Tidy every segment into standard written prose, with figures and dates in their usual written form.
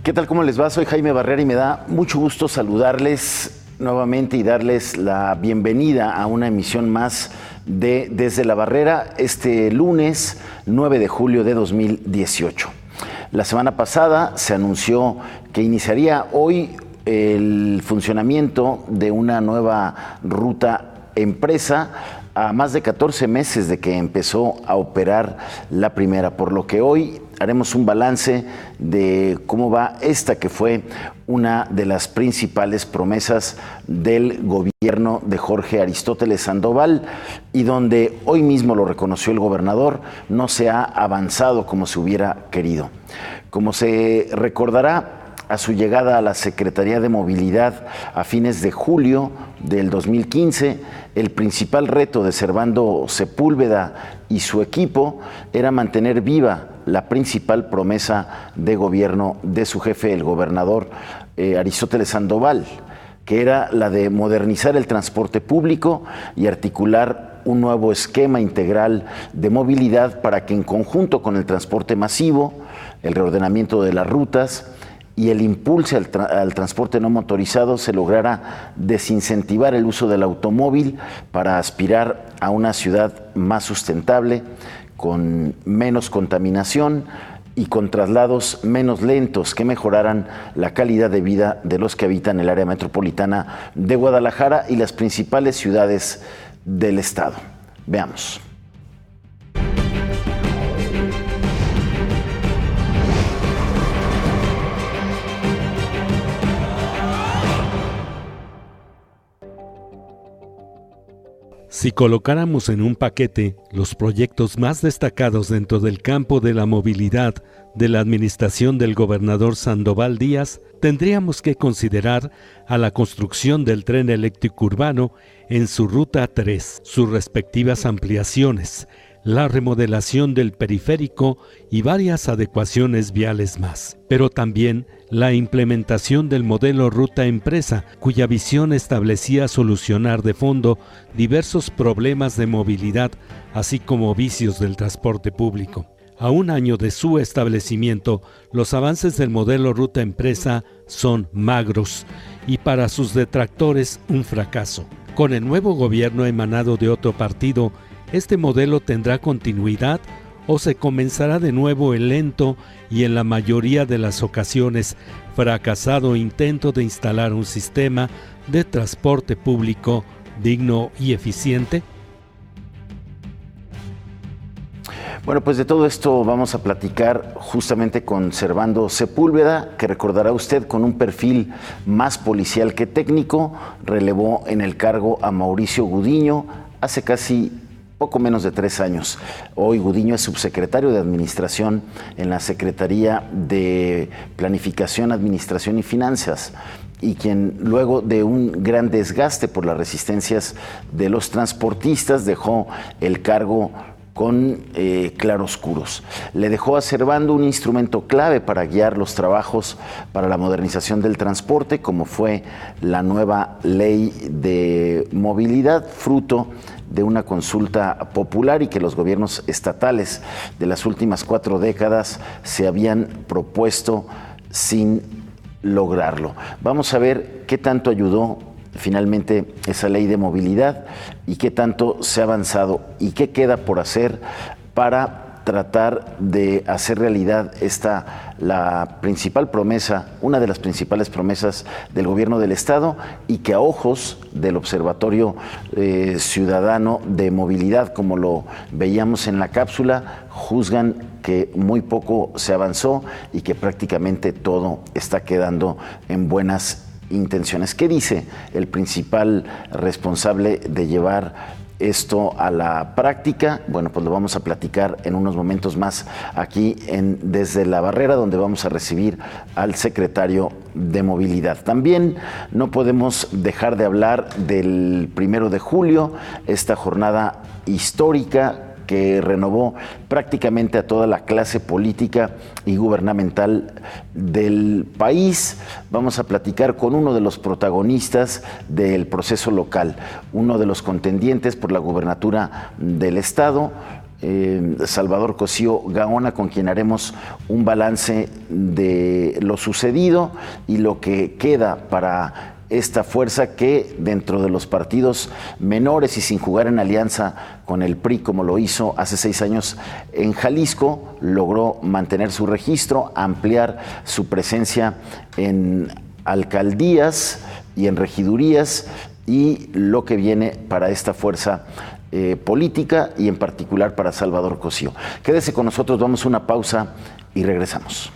¿Qué tal? ¿Cómo les va? Soy Jaime Barrera y me da mucho gusto saludarles nuevamente y darles la bienvenida a una emisión más de Desde la Barrera este lunes 9 de julio de 2018. La semana pasada se anunció que iniciaría hoy el funcionamiento de una nueva ruta empresa a más de 14 meses de que empezó a operar la primera, por lo que hoy haremos un balance de cómo va esta que fue una de las principales promesas del gobierno de Jorge Aristóteles Sandoval y donde hoy mismo lo reconoció el gobernador, no se ha avanzado como se hubiera querido. Como se recordará, a su llegada a la Secretaría de Movilidad a fines de julio del 2015, el principal reto de Servando Sepúlveda y su equipo era mantener viva la principal promesa de gobierno de su jefe, el gobernador Aristóteles Sandoval, que era la de modernizar el transporte público y articular un nuevo esquema integral de movilidad para que en conjunto con el transporte masivo, el reordenamiento de las rutas y el impulso al transporte no motorizado se lograra desincentivar el uso del automóvil para aspirar a una ciudad más sustentable, con menos contaminación y con traslados menos lentos que mejoraran la calidad de vida de los que habitan el área metropolitana de Guadalajara y las principales ciudades del estado. Veamos. Si colocáramos en un paquete los proyectos más destacados dentro del campo de la movilidad de la administración del gobernador Sandoval Díaz, tendríamos que considerar a la construcción del tren eléctrico urbano en su ruta 3, sus respectivas ampliaciones, la remodelación del periférico y varias adecuaciones viales más, pero también la implementación del modelo Ruta Empresa, cuya visión establecía solucionar de fondo diversos problemas de movilidad, así como vicios del transporte público. A un año de su establecimiento, los avances del modelo Ruta Empresa son magros y para sus detractores un fracaso. Con el nuevo gobierno emanado de otro partido, ¿este modelo tendrá continuidad o se comenzará de nuevo el lento y en la mayoría de las ocasiones fracasado intento de instalar un sistema de transporte público digno y eficiente? Bueno, pues de todo esto vamos a platicar justamente con Servando Sepúlveda, que recordará usted con un perfil más policial que técnico, relevó en el cargo a Mauricio Gudiño hace casi poco menos de 3 años. Hoy Gudiño es subsecretario de Administración en la Secretaría de Planificación, Administración y Finanzas, y quien luego de un gran desgaste por las resistencias de los transportistas dejó el cargo con claroscuros. Le dejó a Servando un instrumento clave para guiar los trabajos para la modernización del transporte, como fue la nueva ley de movilidad, fruto de una consulta popular y que los gobiernos estatales de las últimas 4 décadas se habían propuesto sin lograrlo. Vamos a ver qué tanto ayudó finalmente esa ley de movilidad y qué tanto se ha avanzado y qué queda por hacer para tratar de hacer realidad la principal promesa, una de las principales promesas del gobierno del estado y que a ojos del Observatorio Ciudadano de Movilidad, como lo veíamos en la cápsula, juzgan que muy poco se avanzó y que prácticamente todo está quedando en buenas intenciones. ¿Qué dice el principal responsable de llevar esto a la práctica? Bueno, pues lo vamos a platicar en unos momentos más aquí Desde la Barrera, donde vamos a recibir al secretario de Movilidad. También no podemos dejar de hablar del 1 de julio, esta jornada histórica que renovó prácticamente a toda la clase política y gubernamental del país. Vamos a platicar con uno de los protagonistas del proceso local, uno de los contendientes por la gubernatura del estado, Salvador Cosío Gaona, con quien haremos un balance de lo sucedido y lo que queda para esta fuerza que dentro de los partidos menores y sin jugar en alianza con el PRI como lo hizo hace 6 años en Jalisco, logró mantener su registro, ampliar su presencia en alcaldías y en regidurías, y lo que viene para esta fuerza política y en particular para Salvador Cosío. Quédese con nosotros, vamos a una pausa y regresamos.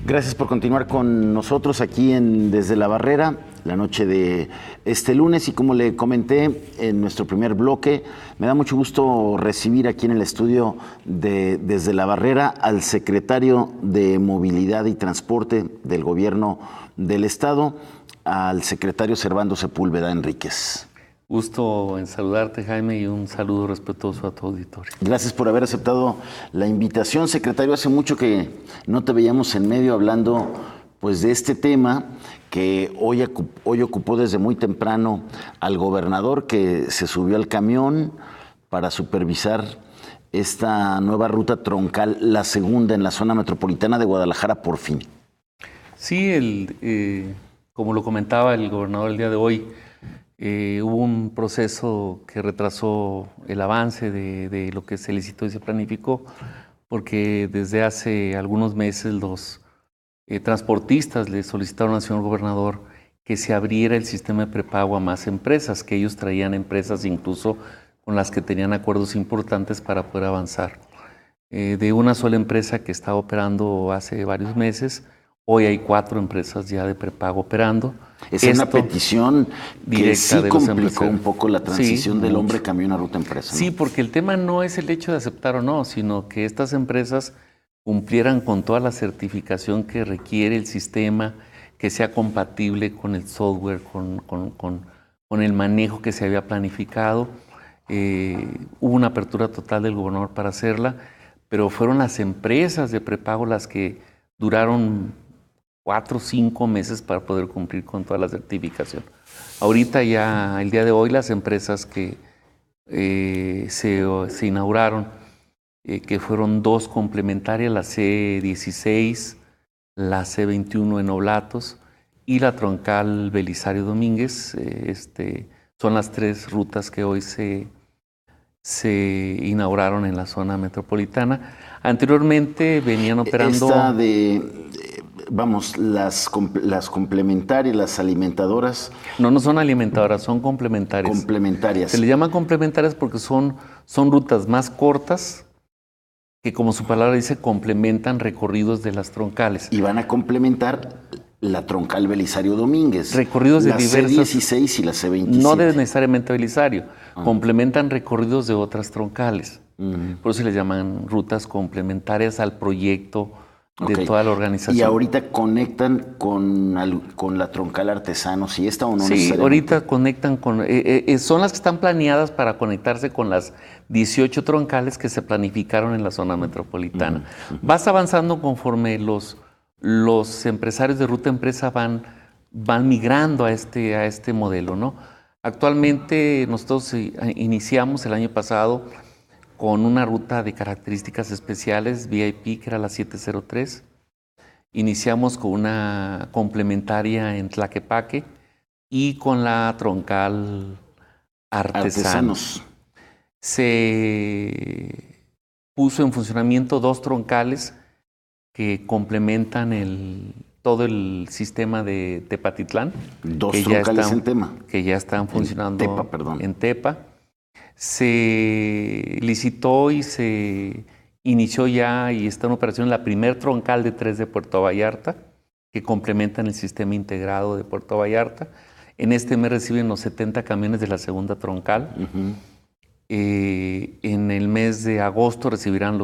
Gracias por continuar con nosotros aquí en Desde la Barrera, la noche de este lunes. Y como le comenté en nuestro primer bloque, me da mucho gusto recibir aquí en el estudio de Desde la Barrera al secretario de Movilidad y Transporte del Gobierno del Estado, al secretario Servando Sepúlveda Enríquez. Gusto en saludarte, Jaime, y un saludo respetuoso a tu auditorio. Gracias por haber aceptado la invitación, secretario. Hace mucho que no te veíamos en medio hablando pues de este tema que hoy ocupó desde muy temprano al gobernador, que se subió al camión para supervisar esta nueva ruta troncal, la segunda en la zona metropolitana de Guadalajara, por fin. Sí, como lo comentaba el gobernador el día de hoy, hubo un proceso que retrasó el avance de lo que se licitó y se planificó, porque desde hace algunos meses los transportistas le solicitaron al señor gobernador que se abriera el sistema de prepago a más empresas, que ellos traían empresas incluso con las que tenían acuerdos importantes para poder avanzar. De una sola empresa que estaba operando hace varios meses, hoy hay 4 empresas ya de prepago operando. Esa es una petición que sí complicó un poco la transición del hombre camión a ruta empresa, ¿no? Sí, porque el tema no es el hecho de aceptar o no, sino que estas empresas cumplieran con toda la certificación que requiere el sistema, que sea compatible con el software, con el manejo que se había planificado. Hubo una apertura total del gobernador para hacerla, pero fueron las empresas de prepago las que duraron 4 o 5 meses para poder cumplir con toda la certificación. Ahorita ya, el día de hoy, las empresas que se inauguraron, que fueron 2 complementarias, la C16, la C21 en Oblatos y la troncal Belisario Domínguez, son las 3 rutas que hoy se inauguraron en la zona metropolitana. Anteriormente venían operando... las complementarias, las alimentadoras. No son alimentadoras, son complementarias. Complementarias. Se le llaman complementarias porque son rutas más cortas que, como su palabra dice, complementan recorridos de las troncales. Y van a complementar la troncal Belisario Domínguez. Recorridos de diversas... La C16 y la C27. No necesariamente Belisario. Complementan recorridos de otras troncales. Por eso se les llaman rutas complementarias al proyecto de toda la organización. ¿Y ahorita conectan con la troncal Artesanos y esta o no? Sí, ahorita conectan con... son las que están planeadas para conectarse con las 18 troncales que se planificaron en la zona metropolitana. Vas avanzando conforme los empresarios de ruta empresa van migrando a este modelo, ¿no? Actualmente nosotros iniciamos el año pasado con una ruta de características especiales, VIP, que era la 703. Iniciamos con una complementaria en Tlaquepaque y con la troncal Artesanos. Se puso en funcionamiento 2 troncales que complementan todo el sistema de Tepatitlán. 2 troncales en Tema. Que ya están funcionando en Tepa. Se licitó y se inició ya y está en operación la primer troncal de 3 de Puerto Vallarta, que complementan el sistema integrado de Puerto Vallarta. En este mes reciben los 70 camiones de la segunda troncal. En el mes de agosto recibirán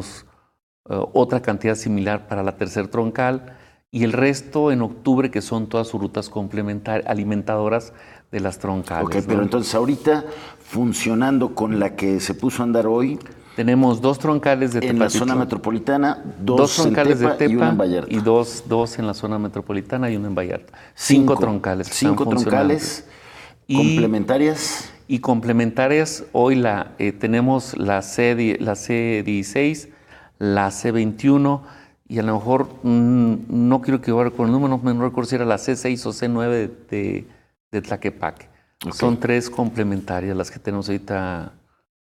otra cantidad similar para la tercera troncal y el resto en octubre, que son todas sus rutas complementarias, alimentadoras de las troncales. Ok, pero entonces ahorita funcionando con la que se puso a andar hoy. Tenemos 2 troncales de Tepatitlán. En la zona metropolitana, 2 troncales en Tepa, de Tepa y una en Vallarta. y dos en la zona metropolitana y una en Vallarta. 5 troncales. 5 troncales complementarias. Y complementarias, hoy tenemos la C16, la C21, y a lo mejor, no quiero equivocar con el número, no recuerdo si era la C6 o C9 de Tlaquepaque. Okay. Son 3 complementarias las que tenemos ahorita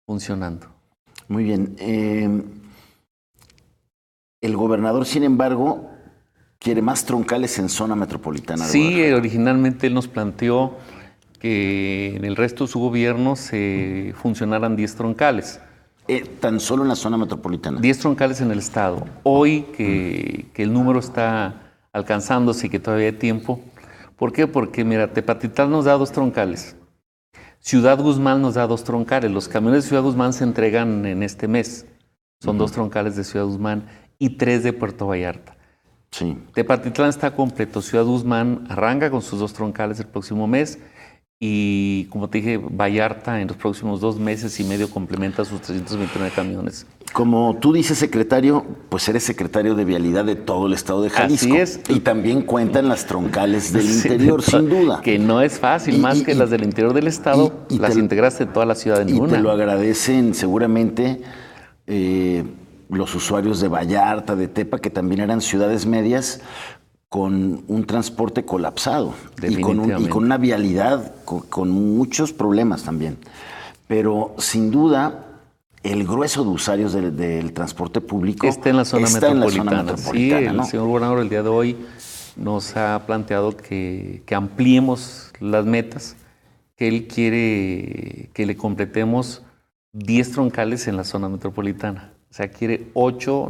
funcionando. Muy bien. El gobernador, sin embargo, quiere más troncales en zona metropolitana. Sí, originalmente él nos planteó que en el resto de su gobierno se funcionaran 10 troncales. ¿Tan solo en la zona metropolitana? 10 troncales en el estado. Hoy que el número está alcanzándose y que todavía hay tiempo. ¿Por qué? Porque, mira, Tepatitlán nos da 2 troncales. Ciudad Guzmán nos da 2 troncales. Los camiones de Ciudad Guzmán se entregan en este mes. Son 2 troncales de Ciudad Guzmán y 3 de Puerto Vallarta. Sí. Tepatitlán está completo. Ciudad Guzmán arranca con sus 2 troncales el próximo mes. Y como te dije, Vallarta en los próximos 2 meses y medio complementa sus 329 camiones. Como tú dices, secretario, pues eres secretario de Vialidad de todo el estado de Jalisco. Así es. Y también cuentan las troncales del interior, sin duda. Que no es fácil, más que las del interior del estado, las integraste en toda la ciudad en una. Y te lo agradecen seguramente los usuarios de Vallarta, de Tepa, que también eran ciudades medias, con un transporte colapsado y con una vialidad con muchos problemas también. Pero sin duda, el grueso de usuarios del transporte público está en la zona metropolitana. Sí, ¿no? El señor gobernador el día de hoy nos ha planteado que ampliemos las metas, que él quiere que le completemos 10 troncales en la zona metropolitana. O sea, quiere 8,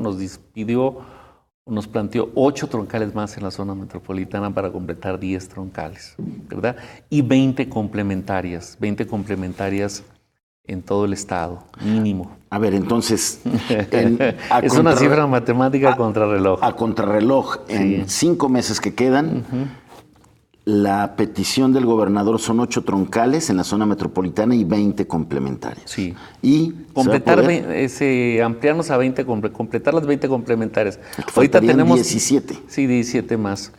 nos planteó 8 troncales más en la zona metropolitana para completar 10 troncales, ¿verdad? Y 20 complementarias en todo el estado, mínimo. A ver, entonces... es una cifra matemática a contrarreloj. A contrarreloj, en 5 meses que quedan, la petición del gobernador son 8 troncales en la zona metropolitana y 20 complementarias. Sí. Y completar, ampliarnos a 20, completar las 20 complementarias. Ahorita tenemos 17. Sí, 17 más.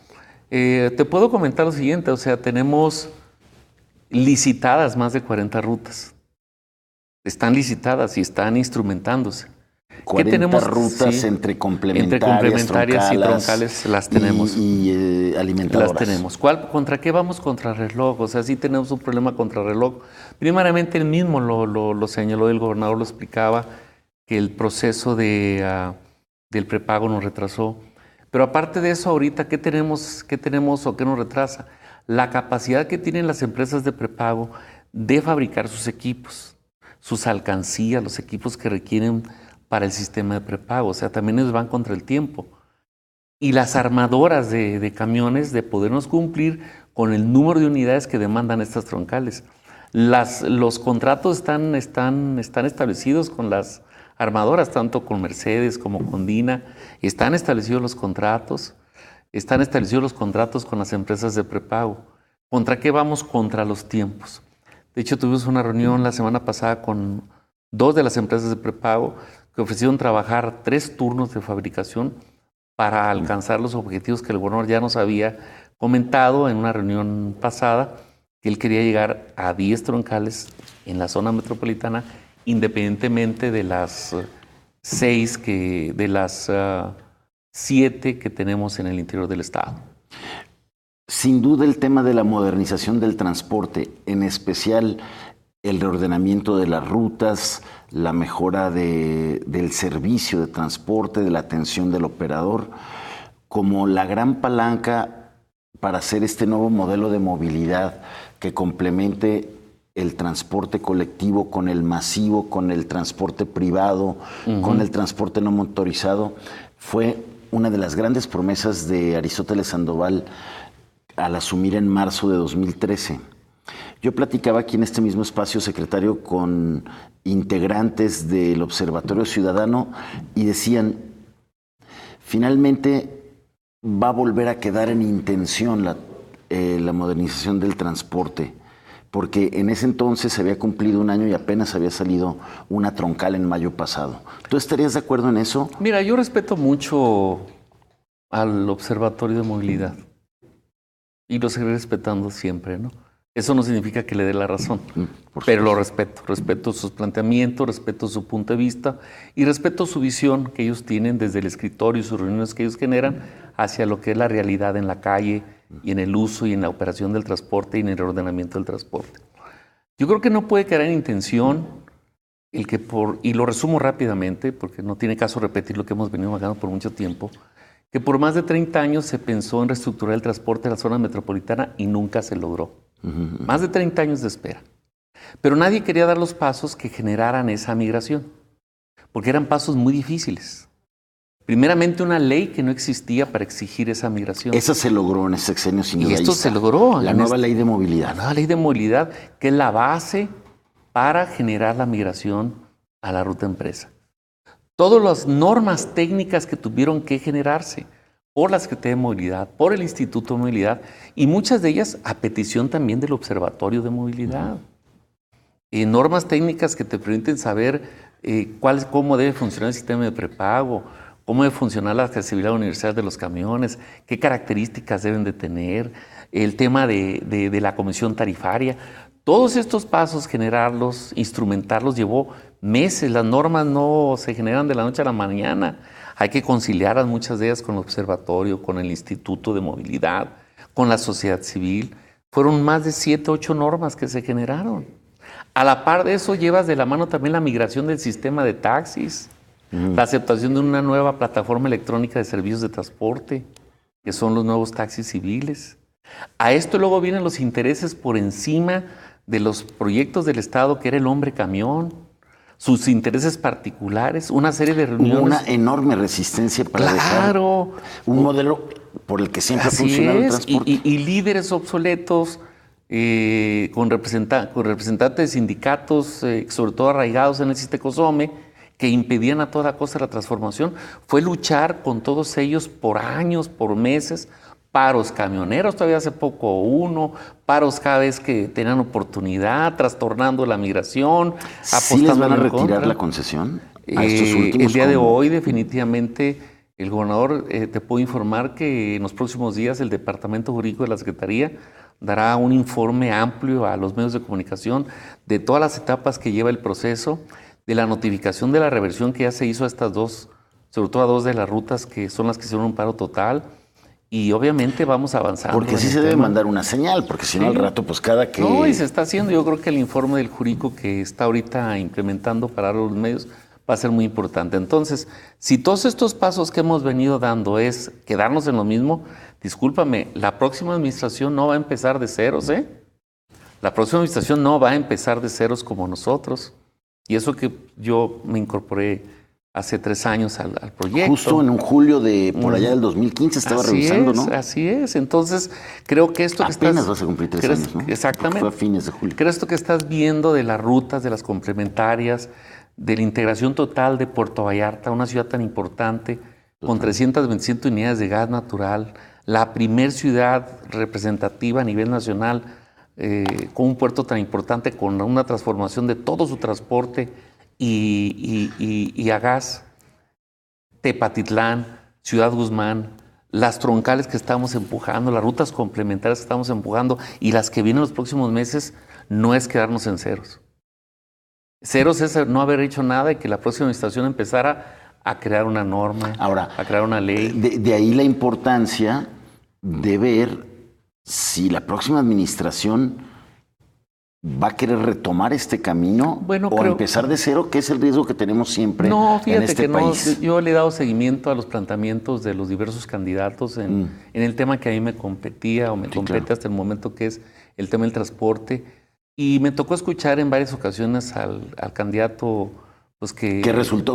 Te puedo comentar lo siguiente, o sea, tenemos licitadas más de 40 rutas. Están licitadas y están instrumentándose. 40 rutas entre complementarias y troncales las tenemos. Y alimentadoras. Las tenemos. ¿Contra qué vamos? Contrarreloj. O sea, sí tenemos un problema contrarreloj. Primariamente él mismo lo señaló, el gobernador lo explicaba, que el proceso del prepago nos retrasó. Pero aparte de eso, ahorita, ¿qué tenemos o qué nos retrasa? La capacidad que tienen las empresas de prepago de fabricar sus equipos, sus alcancías, los equipos que requieren para el sistema de prepago. O sea, también ellos van contra el tiempo. Y las armadoras de camiones de podernos cumplir con el número de unidades que demandan estas troncales. Los contratos están establecidos con las armadoras, tanto con Mercedes como con Dina. Están establecidos los contratos. Están establecidos los contratos con las empresas de prepago. ¿Contra qué vamos? Contra los tiempos. De hecho, tuvimos una reunión la semana pasada con 2 de las empresas de prepago que ofrecieron trabajar 3 turnos de fabricación para alcanzar los objetivos que el gobernador ya nos había comentado en una reunión pasada, que él quería llegar a 10 troncales en la zona metropolitana, independientemente de las 7 que tenemos en el interior del estado. Sin duda el tema de la modernización del transporte, en especial el reordenamiento de las rutas, la mejora del servicio de transporte, de la atención del operador, como la gran palanca para hacer este nuevo modelo de movilidad que complemente el transporte colectivo con el masivo, con el transporte privado, con el transporte no motorizado, fue una de las grandes promesas de Aristóteles Sandoval al asumir en marzo de 2013. Yo platicaba aquí en este mismo espacio, secretario, con integrantes del Observatorio Ciudadano y decían, finalmente va a volver a quedar en intención la modernización del transporte? Porque en ese entonces se había cumplido un año y apenas había salido una troncal en mayo pasado. ¿Tú estarías de acuerdo en eso? Mira, yo respeto mucho al Observatorio de Movilidad y lo seguiré respetando siempre, ¿no? Eso no significa que le dé la razón, pero lo respeto sus planteamientos, respeto su punto de vista y respeto su visión que ellos tienen desde el escritorio y sus reuniones que ellos generan hacia lo que es la realidad en la calle y en el uso y en la operación del transporte y en el ordenamiento del transporte. Yo creo que no puede quedar en intención y lo resumo rápidamente porque no tiene caso repetir lo que hemos venido hablando por mucho tiempo, que por más de 30 años se pensó en reestructurar el transporte de la zona metropolitana y nunca se logró. Más de 30 años de espera. Pero nadie quería dar los pasos que generaran esa migración, porque eran pasos muy difíciles. Primeramente, una ley que no existía para exigir esa migración. Esa se logró en el sexenio sin duda. Y esto se logró. La nueva ley de movilidad. La nueva ley de movilidad, que es la base para generar la migración a la ruta empresa. Todas las normas técnicas que tuvieron que generarse por la Secretaría de Movilidad, por el Instituto de Movilidad, y muchas de ellas a petición también del Observatorio de Movilidad. Normas técnicas que te permiten saber cómo debe funcionar el sistema de prepago, cómo debe funcionar la accesibilidad universal de los camiones, qué características deben de tener, el tema de la comisión tarifaria. Todos estos pasos, generarlos, instrumentarlos, llevó meses. Las normas no se generan de la noche a la mañana. Hay que conciliarlas, muchas de ellas, con el observatorio, con el Instituto de Movilidad, con la sociedad civil. Fueron más de 7, 8 normas que se generaron. A la par de eso, llevas de la mano también la migración del sistema de taxis, la aceptación de una nueva plataforma electrónica de servicios de transporte, que son los nuevos taxis civiles. A esto luego vienen los intereses por encima de los proyectos del Estado, que era el hombre camión, sus intereses particulares, una serie de reuniones. Hubo una enorme resistencia para dejar un modelo por el que siempre ha funcionado el transporte. Y líderes obsoletos, con representantes de sindicatos, sobre todo arraigados en el Sistecosome, que impedían a toda costa la transformación. Fue luchar con todos ellos por años, por meses, paros camioneros, todavía hace poco uno, paros cada vez que tenían oportunidad, trastornando la migración, apostando. ¿Sí les van a retirar la concesión a estos últimos? El día de hoy, definitivamente, el gobernador, te puedo informar que en los próximos días el Departamento Jurídico de la Secretaría dará un informe amplio a los medios de comunicación de todas las etapas que lleva el proceso, de la notificación de la reversión que ya se hizo a estas dos, sobre todo a 2 de las rutas que son las que hicieron un paro total. Y obviamente vamos avanzando. Porque sí se debe mandar una señal, porque si no al rato, pues cada que... No, y se está haciendo. Yo creo que el informe del jurídico que está ahorita implementando para los medios va a ser muy importante. Entonces, si todos estos pasos que hemos venido dando es quedarnos en lo mismo, discúlpame, la próxima administración no va a empezar de ceros, ¿eh? La próxima administración no va a empezar de ceros como nosotros. Y eso que yo me incorporé hace 3 años al proyecto. Justo en un julio de por allá del 2015 estaba revisando, ¿no? Así es. Entonces, creo que esto que apenas vas a cumplir 3 años, ¿no? Exactamente. Fue a fines de julio. Creo esto que estás viendo de las rutas, de las complementarias, de la integración total de Puerto Vallarta, una ciudad tan importante, con 327 unidades de gas natural, la primer ciudad representativa a nivel nacional, con un puerto tan importante, con una transformación de todo su transporte y a gas. Tepatitlán, Ciudad Guzmán, las troncales que estamos empujando, las rutas complementarias que estamos empujando y las que vienen los próximos meses, no es quedarnos en ceros. Ceros es no haber hecho nada y que la próxima administración empezara a crear una norma, a crear una ley. De ahí la importancia de ver si la próxima administración va a querer retomar este camino o empezar de cero, que es el riesgo que tenemos siempre en este país. Yo le he dado seguimiento a los planteamientos de los diversos candidatos en el tema que a mí me competía o me compete hasta el momento, que es el tema del transporte. Y me tocó escuchar en varias ocasiones al candidato pues que resultó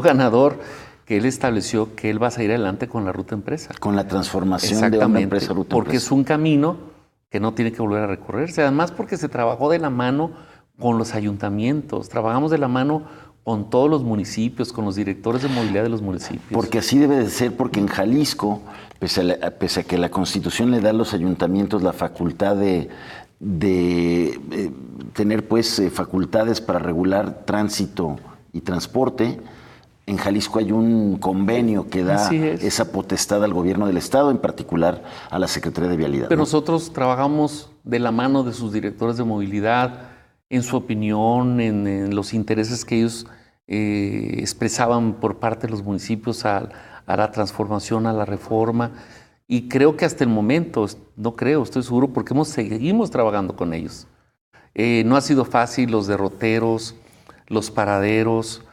ganador, que él estableció que él va a salir adelante con la ruta empresa. Con la transformación de una empresa a ruta porque empresa. Es un camino que no tiene que volver a recorrerse. Además, porque se trabajó de la mano con los ayuntamientos, trabajamos de la mano con todos los municipios, con los directores de movilidad de los municipios. Porque así debe de ser, porque en Jalisco Pese a que la Constitución le da a los ayuntamientos la facultad de tener pues facultades para regular tránsito y transporte, en Jalisco hay un convenio que da esa potestad al gobierno del estado, en particular a la Secretaría de Vialidad. Pero nosotros trabajamos de la mano de sus directores de movilidad, en su opinión, en los intereses que ellos expresaban por parte de los municipios a la transformación, a la reforma. Y creo que hasta el momento, estoy seguro, porque seguimos trabajando con ellos. No ha sido fácil los derroteros, los paraderos,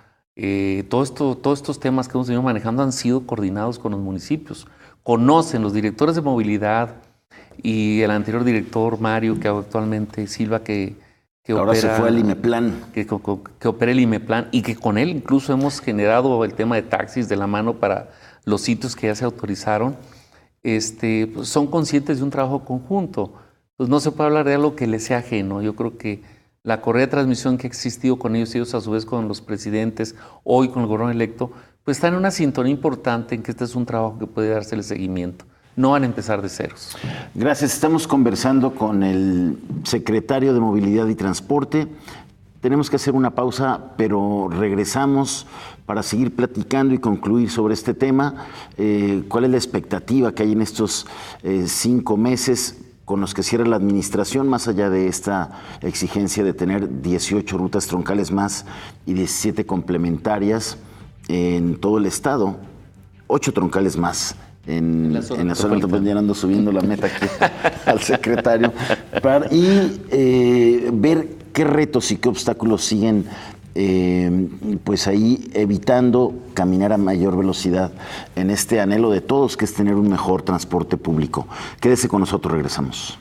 todos estos temas que hemos venido manejando han sido coordinados con los municipios. Conocen los directores de movilidad y el anterior director, Mario, que actualmente Silva, que ahora opera, se fue al IMEPLAN. Que opera el IMEPLAN y que con él incluso hemos generado el tema de taxis de la mano para los sitios que ya se autorizaron. Pues son conscientes de un trabajo conjunto. Pues no se puede hablar de algo que les sea ajeno. Yo creo que la correa de transmisión que ha existido con ellos a su vez con los presidentes, hoy con el gobierno electo, pues están en una sintonía importante en que este es un trabajo que puede dársele seguimiento. No van a empezar de ceros. Gracias. Estamos conversando con el secretario de Movilidad y Transporte. Tenemos que hacer una pausa, pero regresamos para seguir platicando y concluir sobre este tema. ¿Cuál es la expectativa que hay en estos 5 meses con los que cierra la administración, más allá de esta exigencia de tener 18 rutas troncales más y 17 complementarias en todo el estado, 8 troncales más? En la zona metropolitana, ando subiendo la meta aquí al secretario, y ver qué retos y qué obstáculos siguen pues ahí evitando caminar a mayor velocidad en este anhelo de todos, que es tener un mejor transporte público. Quédese con nosotros, regresamos.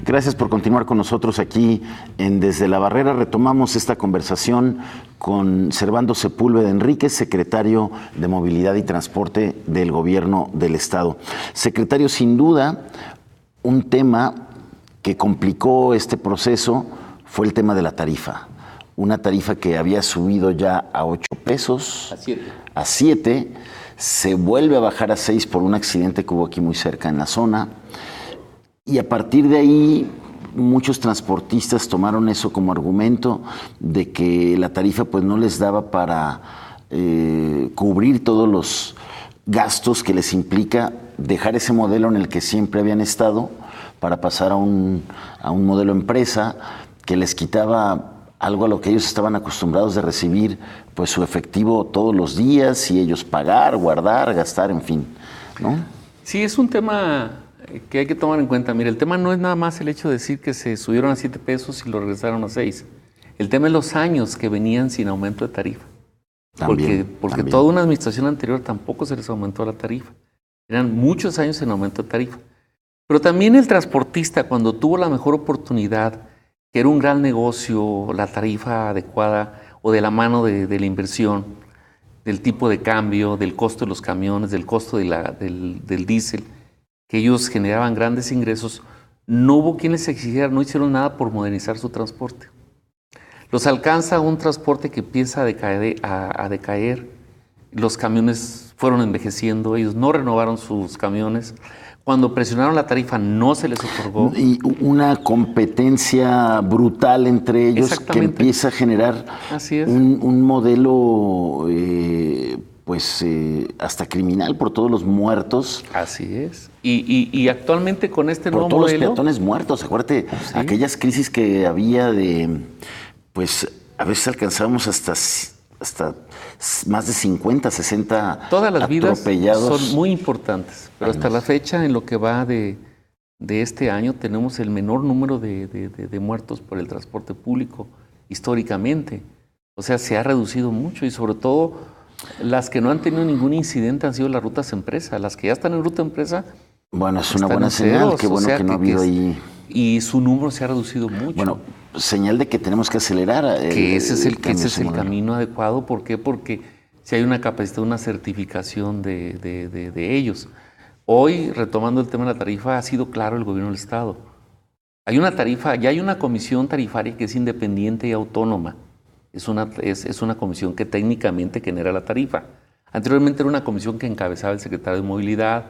Gracias por continuar con nosotros aquí en Desde la Barrera. Retomamos esta conversación con Servando Sepúlveda Enríquez, secretario de Movilidad y Transporte del Gobierno del Estado. Secretario, sin duda, un tema que complicó este proceso fue el tema de la tarifa. Una tarifa que había subido ya a 8 pesos. A 7. Se vuelve a bajar a 6 por un accidente que hubo aquí muy cerca en la zona. Y a partir de ahí, muchos transportistas tomaron eso como argumento de que la tarifa pues no les daba para cubrir todos los gastos que les implica dejar ese modelo en el que siempre habían estado para pasar a un modelo empresa que les quitaba algo a lo que ellos estaban acostumbrados de recibir pues su efectivo todos los días y ellos pagar, guardar, gastar, en fin, ¿no? Sí, es un tema que hay que tomar en cuenta. Mira, el tema no es nada más el hecho de decir que se subieron a 7 pesos y lo regresaron a 6. El tema es los años que venían sin aumento de tarifa. Porque toda una administración anterior tampoco se les aumentó la tarifa. Eran muchos años sin aumento de tarifa. Pero también el transportista, cuando tuvo la mejor oportunidad, que era un gran negocio, la tarifa adecuada o de la mano de la inversión, del tipo de cambio, del costo de los camiones, del costo del diésel, que ellos generaban grandes ingresos, no hubo quien les exigiera, no hicieron nada por modernizar su transporte. Los alcanza un transporte que empieza a decaer, los camiones fueron envejeciendo, ellos no renovaron sus camiones, cuando presionaron la tarifa no se les otorgó. Y una competencia brutal entre ellos que empieza a generar un modelo hasta criminal por todos los muertos. Así es. Y actualmente con este nuevo modelo... Por todos los peatones muertos. Acuérdate, aquellas crisis que había pues a veces alcanzábamos hasta más de 50, 60 Todas las vidas atropellados. Son muy importantes, pero hasta la fecha, en lo que va de este año, tenemos el menor número de muertos por el transporte público históricamente. O sea, se ha reducido mucho y sobre todo las que no han tenido ningún incidente han sido las rutas empresa. Las que ya están en ruta empresa... Bueno, es una buena señal, qué bueno que no ha habido ahí... Y su número se ha reducido mucho. Bueno, señal de que tenemos que acelerar. Que ese es el camino adecuado. ¿Por qué? Porque si hay una capacidad, una certificación de ellos. Hoy, retomando el tema de la tarifa, ha sido claro el gobierno del Estado. Hay una tarifa, ya hay una comisión tarifaria que es independiente y autónoma. Es una comisión que técnicamente genera la tarifa. Anteriormente era una comisión que encabezaba el secretario de Movilidad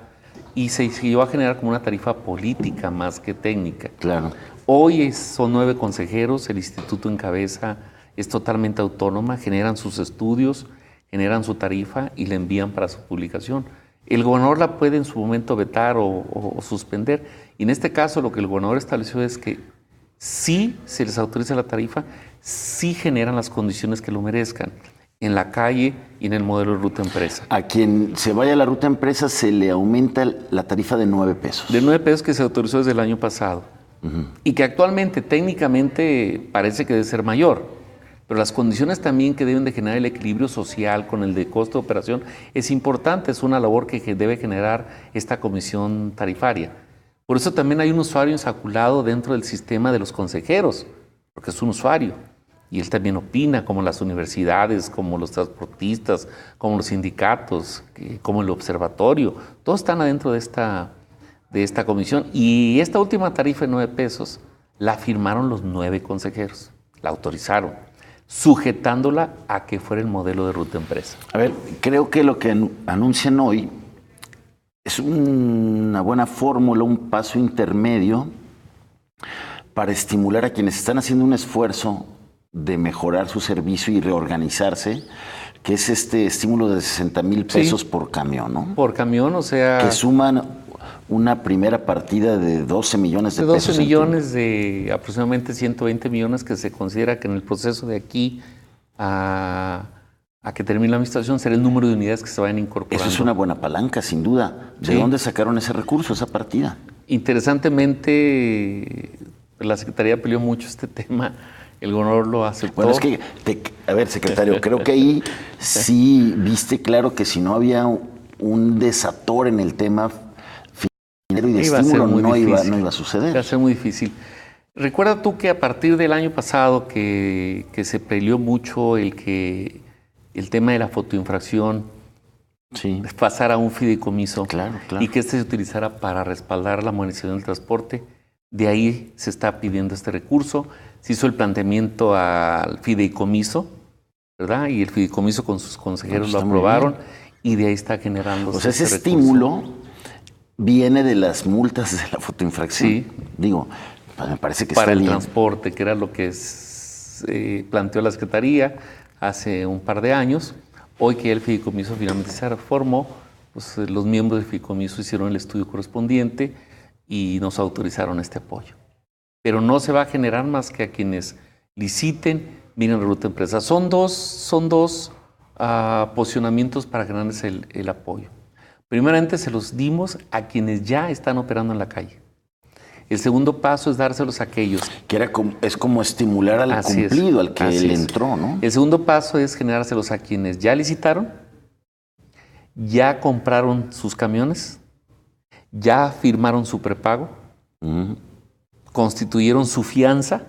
y se llegó a generar como una tarifa política más que técnica. Claro. Hoy son 9 consejeros, el instituto encabeza, es totalmente autónoma, generan sus estudios, generan su tarifa y la envían para su publicación. El gobernador la puede en su momento vetar o suspender. Y en este caso lo que el gobernador estableció es que si se les autoriza la tarifa, sí generan las condiciones que lo merezcan en la calle y en el modelo de ruta empresa. A quien se vaya a la ruta empresa se le aumenta la tarifa de 9 pesos. De 9 pesos que se autorizó desde el año pasado. Y que actualmente técnicamente parece que debe ser mayor. Pero las condiciones también que deben de generar el equilibrio social con el de costo de operación es importante, es una labor que debe generar esta comisión tarifaria. Por eso también hay un usuario insaculado dentro del sistema de los consejeros, porque es un usuario. Y él también opina, como las universidades, como los transportistas, como los sindicatos, como el observatorio. Todos están adentro de esta comisión. Y esta última tarifa de 9 pesos la firmaron los 9 consejeros, la autorizaron, sujetándola a que fuera el modelo de ruta empresa. A ver, creo que lo que anuncian hoy es una buena fórmula, un paso intermedio para estimular a quienes están haciendo un esfuerzo de mejorar su servicio y reorganizarse, que es este estímulo de 60,000 pesos por camión, ¿no? Por camión, o sea... Que suman una primera partida de 12 millones de pesos. 12 millones de aproximadamente 120 millones que se considera que en el proceso de aquí a que termine la administración será el número de unidades que se vayan incorporando. Eso es una buena palanca, sin duda. ¿De dónde sacaron ese recurso, esa partida? Interesantemente, la Secretaría peleó mucho este tema. El gobernador lo aceptó. Bueno, es que, a ver, secretario, creo que ahí sí viste claro que si no había un desator en el tema financiero y de estímulo, no iba a suceder. Iba a ser muy difícil. Recuerda tú que a partir del año pasado que se peleó mucho el tema de la fotoinfracción pasara a un fideicomiso y que este se utilizara para respaldar la modernización del transporte. De ahí se está pidiendo este recurso. Se hizo el planteamiento al fideicomiso, ¿verdad? Y el fideicomiso con sus consejeros lo aprobaron y de ahí está generando. O sea, ese estímulo viene de las multas de la fotoinfracción. Sí. Digo, me parece que para está el transporte, que era lo que planteó la Secretaría hace un par de años. Hoy que el fideicomiso finalmente se reformó, pues los miembros del fideicomiso hicieron el estudio correspondiente y nos autorizaron este apoyo. Pero no se va a generar más que a quienes liciten, vienen a ruta empresa. Son dos posicionamientos para ganarles el apoyo. Primeramente se los dimos a quienes ya están operando en la calle. El segundo paso es dárselos a aquellos. Que es como estimular al cumplido, al que él entró, ¿no? El segundo paso es generárselos a quienes ya licitaron, ya compraron sus camiones, ya firmaron su prepago, constituyeron su fianza,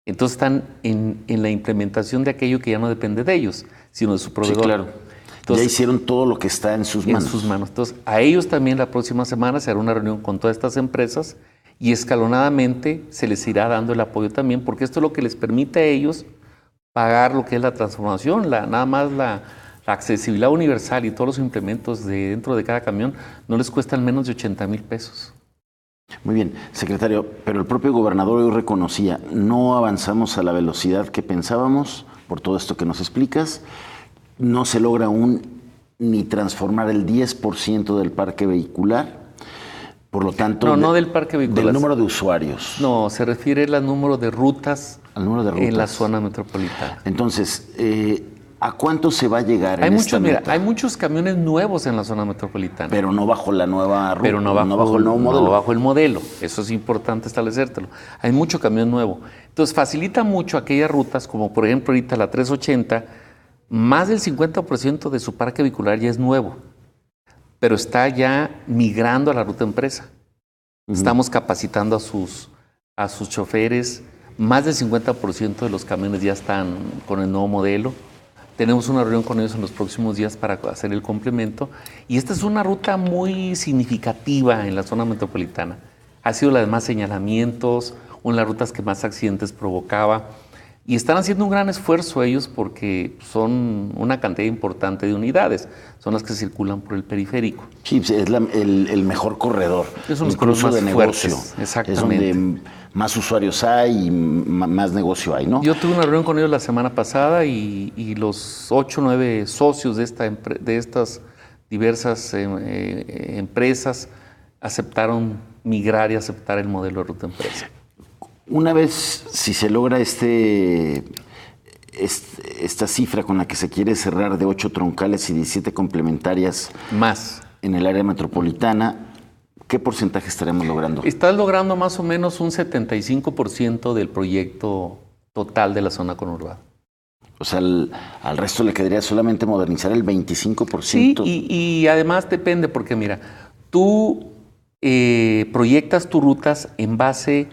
entonces están en la implementación de aquello que ya no depende de ellos, sino de su proveedor. Sí, claro. Entonces, ya hicieron todo lo que está en sus manos. En sus manos. Entonces, a ellos también la próxima semana se hará una reunión con todas estas empresas y escalonadamente se les irá dando el apoyo también, porque esto es lo que les permite a ellos pagar lo que es la transformación, nada más la accesibilidad universal y todos los implementos dentro de cada camión no les cuestan menos de 80,000 pesos. Muy bien, secretario, pero el propio gobernador hoy reconocía, no avanzamos a la velocidad que pensábamos, por todo esto que nos explicas, no se logra aún ni transformar el 10% del parque vehicular, por lo tanto... No del parque vehicular. Del número de usuarios. No, se refiere al número de rutas, en la zona metropolitana. Entonces, ¿a cuánto se va a llegar en esta meta? Hay muchos camiones nuevos en la zona metropolitana. Pero no bajo la nueva ruta. Pero no bajo el nuevo modelo. No bajo el modelo. Eso es importante establecértelo. Hay mucho camión nuevo. Entonces, facilita mucho aquellas rutas, como por ejemplo ahorita la 380, más del 50% de su parque vehicular ya es nuevo, pero está ya migrando a la ruta empresa. Estamos capacitando a sus choferes. Más del 50% de los camiones ya están con el nuevo modelo. Tenemos una reunión con ellos en los próximos días para hacer el complemento. Y esta es una ruta muy significativa en la zona metropolitana. Ha sido la de más señalamientos, una de las rutas que más accidentes provocaba. Y están haciendo un gran esfuerzo ellos porque son una cantidad importante de unidades. Son las que circulan por el periférico. Sí, es el mejor corredor. Es uno de los incluso corredores de más negocio. fuertes. Exactamente. Es donde más usuarios hay y más negocio hay, ¿no? Yo tuve una reunión con ellos la semana pasada y los 8 o 9 socios de estas diversas empresas aceptaron migrar y aceptar el modelo de ruta empresa. Una vez, si se logra esta cifra con la que se quiere cerrar de 8 troncales y 17 complementarias más en el área metropolitana, ¿qué porcentaje estaremos logrando? Estás logrando más o menos un 75% del proyecto total de la zona conurbada. O sea, al resto le quedaría solamente modernizar el 25%. Sí, y además depende, porque mira, tú proyectas tus rutas en base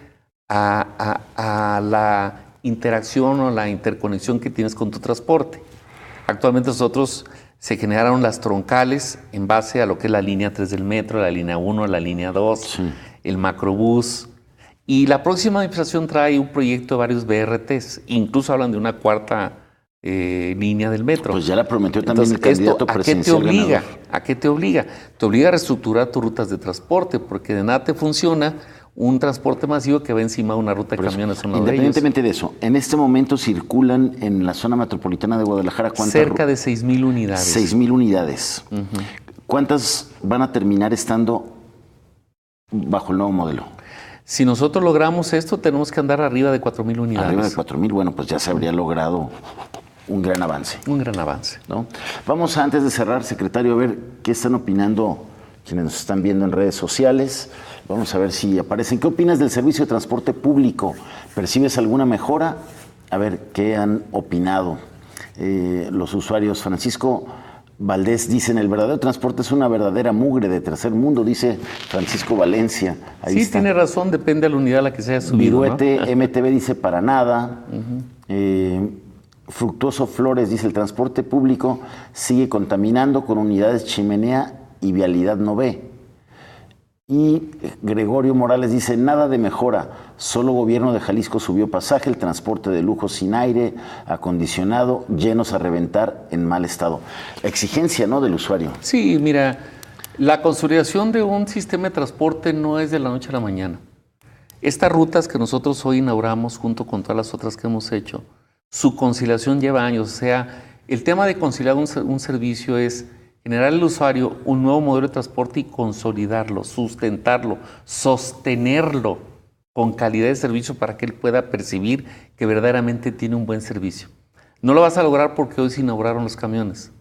a la interacción o la interconexión que tienes con tu transporte. Actualmente nosotros se generaron las troncales en base a lo que es la línea 3 del metro, la línea 1, la línea 2, sí, el macrobús. Y la próxima administración trae un proyecto de varios BRTs, incluso hablan de una cuarta línea del metro. Pues ya la prometió también el candidato presidencial ganador. ¿A qué te obliga? Te obliga a reestructurar tus rutas de transporte, porque de nada te funciona un transporte masivo que va encima de una ruta de camiones. Independientemente de eso, en este momento circulan en la zona metropolitana de Guadalajara, ¿cuántas? Cerca de 6,000 unidades. 6,000 unidades. ¿Cuántas van a terminar estando bajo el nuevo modelo? Si nosotros logramos esto, tenemos que andar arriba de 4,000 unidades. Arriba de 4,000, bueno, pues ya se habría logrado un gran avance. Un gran avance. ¿No? Vamos, antes de cerrar, secretario, a ver qué están opinando quienes nos están viendo en redes sociales. Vamos a ver si aparecen. ¿Qué opinas del servicio de transporte público? ¿Percibes alguna mejora? A ver qué han opinado los usuarios. Francisco Valdés dice: el verdadero transporte es una verdadera mugre de tercer mundo, dice Francisco Valencia. Ahí sí, está. Tiene razón, depende de la unidad a la que se haya subido. Viruete, ¿no? MTV dice: para nada. Fructuoso Flores dice: el transporte público sigue contaminando con unidades chimenea y vialidad no ve. Y Gregorio Morales dice: nada de mejora, solo gobierno de Jalisco subió pasaje, el transporte de lujo sin aire acondicionado, llenos a reventar en mal estado. Exigencia, ¿no?, del usuario. Sí, mira, la consolidación de un sistema de transporte no es de la noche a la mañana. Estas rutas que nosotros hoy inauguramos junto con todas las otras que hemos hecho, su conciliación lleva años. O sea, el tema de conciliar un servicio es generar al usuario un nuevo modelo de transporte y consolidarlo, sustentarlo, sostenerlo con calidad de servicio para que él pueda percibir que verdaderamente tiene un buen servicio. No lo vas a lograr porque hoy se inauguraron los camiones.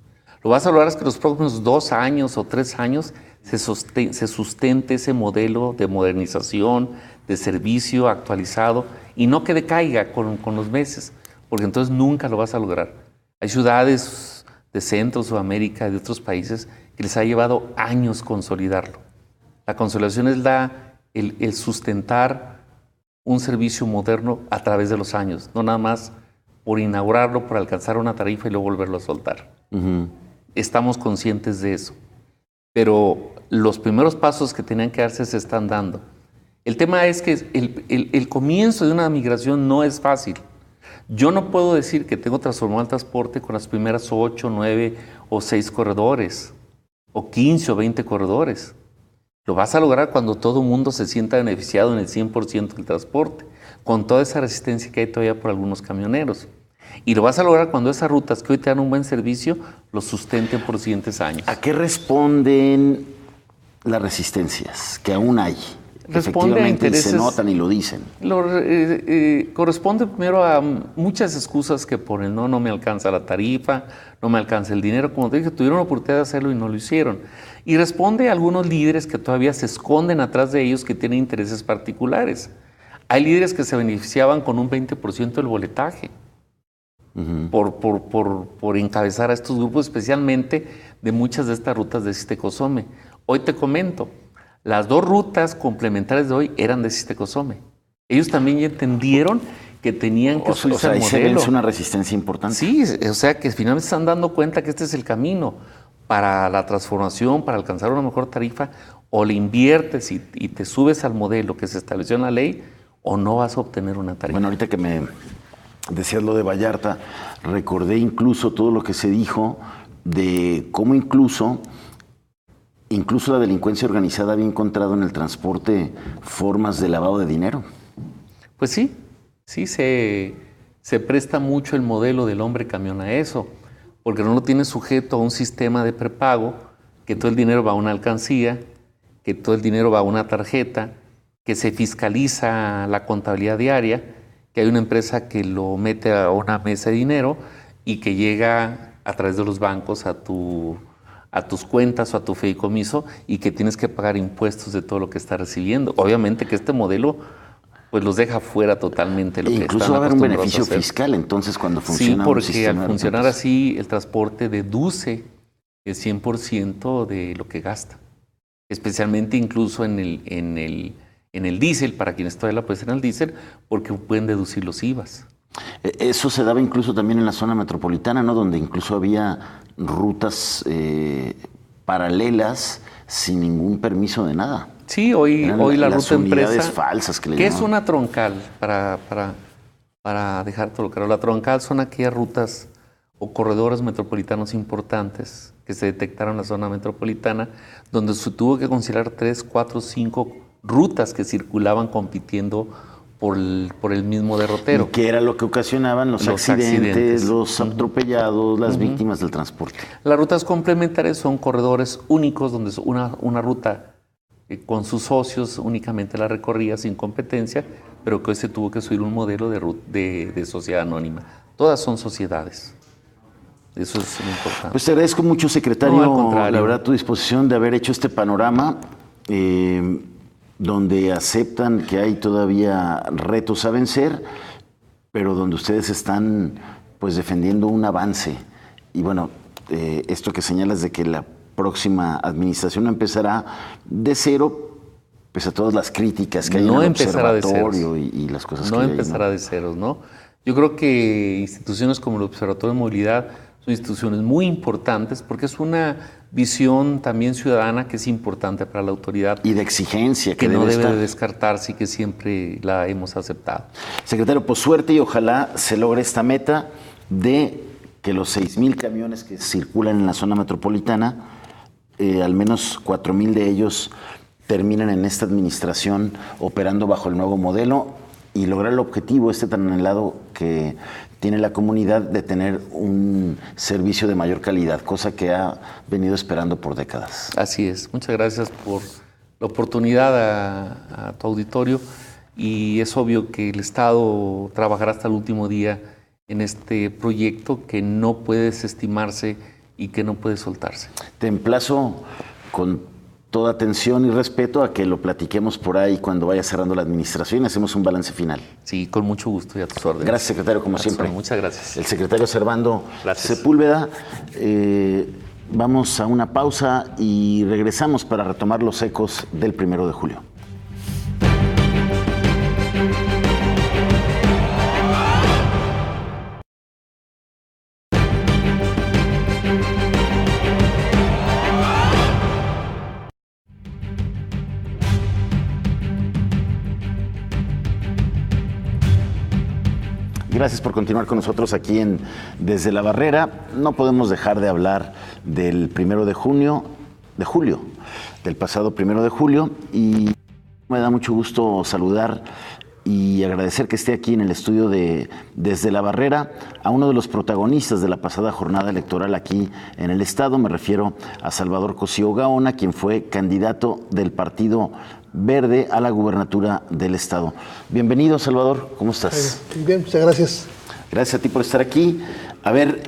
Lo vas a lograr es que los próximos 2 años o 3 años se sustente ese modelo de modernización, de servicio actualizado y no que decaiga con los meses, porque entonces nunca lo vas a lograr. Hay ciudades de Centro, Sudamérica, de otros países, que les ha llevado años consolidarlo. La consolidación es el sustentar un servicio moderno a través de los años, no nada más por inaugurarlo, por alcanzar una tarifa y luego volverlo a soltar. Estamos conscientes de eso, pero los primeros pasos que tenían que darse se están dando. El tema es que el comienzo de una migración no es fácil. Yo no puedo decir que tengo transformado el transporte con las primeras 8, 9 o 6 corredores, o 15 o 20 corredores. Lo vas a lograr cuando todo el mundo se sienta beneficiado en el 100% del transporte, con toda esa resistencia que hay todavía por algunos camioneros. Y lo vas a lograr cuando esas rutas que hoy te dan un buen servicio, los sustenten por los siguientes años. ¿A qué responden las resistencias que aún hay? Responde a intereses, se notan y lo dicen. Corresponde primero a muchas excusas que ponen, no me alcanza la tarifa, no me alcanza el dinero. Como te dije, tuvieron la oportunidad de hacerlo y no lo hicieron. Y responde a algunos líderes que todavía se esconden atrás de ellos, que tienen intereses particulares. Hay líderes que se beneficiaban con un 20% del boletaje por encabezar a estos grupos, especialmente de muchas de estas rutas de Cistecosome. Hoy te comento, las 2 rutas complementarias de hoy eran de Cistecosome. Ellos también ya entendieron que tenían que subirse al ahí modelo. se vence una resistencia importante. Sí, o sea que finalmente se están dando cuenta que este es el camino para la transformación, para alcanzar una mejor tarifa. O le inviertes y te subes al modelo que se estableció en la ley, o no vas a obtener una tarifa. Bueno, ahorita que me decías lo de Vallarta, recordé incluso todo lo que se dijo de cómo incluso la delincuencia organizada había encontrado en el transporte formas de lavado de dinero. Pues sí, se presta mucho el modelo del hombre camión a eso, porque no lo tiene sujeto a un sistema de prepago, que todo el dinero va a una alcancía, que todo el dinero va a una tarjeta, que se fiscaliza la contabilidad diaria, que hay una empresa que lo mete a una mesa de dinero y que llega a través de los bancos a tus cuentas o a tu fideicomiso y que tienes que pagar impuestos de todo lo que está recibiendo. Obviamente que este modelo pues los deja fuera totalmente lo que están incluso va a haber un beneficio a hacer. Fiscal entonces cuando funciona Sí, porque un sistema al funcionar así el transporte deduce el 100% de lo que gasta. Especialmente incluso en el diésel, para quienes todavía la pueden en el diésel, porque pueden deducir los IVAs. Eso se daba incluso también en la zona metropolitana, ¿no? Donde incluso había rutas paralelas sin ningún permiso de nada. Sí, hoy la ruta empresa, falsas que le ¿qué llamaban? es una troncal? Para dejar todo claro, la troncal son aquellas rutas o corredores metropolitanos importantes que se detectaron en la zona metropolitana, donde se tuvo que considerar 3, 4, 5 rutas que circulaban compitiendo por el mismo derrotero. ¿Y qué era lo que ocasionaban los accidentes, los atropellados, las víctimas del transporte? Las rutas complementarias son corredores únicos, donde es una ruta con sus socios únicamente la recorría sin competencia, pero que hoy se tuvo que subir un modelo de sociedad anónima. Todas son sociedades. Eso es muy importante. Pues te agradezco mucho, secretario, No, al contrario. la verdad, tu disposición de haber hecho este panorama, donde aceptan que hay todavía retos a vencer, pero donde ustedes están pues defendiendo un avance. Y bueno, esto que señalas de que la próxima administración empezará de cero, pese a todas las críticas que hay en el observatorio y las cosas que hay. No empezará de ceros, ¿no? Yo creo que instituciones como el Observatorio de Movilidad son instituciones muy importantes porque es una visión también ciudadana que es importante para la autoridad. Y de exigencia que no debe de descartarse y que siempre la hemos aceptado. Secretario, pues suerte y ojalá se logre esta meta de que los 6,000 camiones que circulan en la zona metropolitana, al menos 4,000 de ellos terminen en esta administración operando bajo el nuevo modelo y lograr el objetivo tan anhelado que tiene la comunidad de tener un servicio de mayor calidad, cosa que ha venido esperando por décadas. Así es. Muchas gracias por la oportunidad a tu auditorio y es obvio que el Estado trabajará hasta el último día en este proyecto que no puede desestimarse y que no puede soltarse. Te emplazo con toda atención y respeto a que lo platiquemos por ahí cuando vaya cerrando la administración y hacemos un balance final. Sí, con mucho gusto y a tus órdenes. Gracias, secretario, como siempre. Muchas gracias. El secretario Servando Sepúlveda. Vamos a una pausa y regresamos para retomar los ecos del 1 de julio. Gracias por continuar con nosotros aquí en Desde la Barrera. No podemos dejar de hablar del 1 de julio, del pasado 1 de julio, y me da mucho gusto saludar y agradecer que esté aquí en el estudio de Desde la Barrera a uno de los protagonistas de la pasada jornada electoral aquí en el estado. Me refiero a Salvador Cosío Gaona, quien fue candidato del Partido Verde a la gubernatura del estado. Bienvenido, Salvador, ¿cómo estás? Bien, muchas gracias. Gracias a ti por estar aquí. A ver,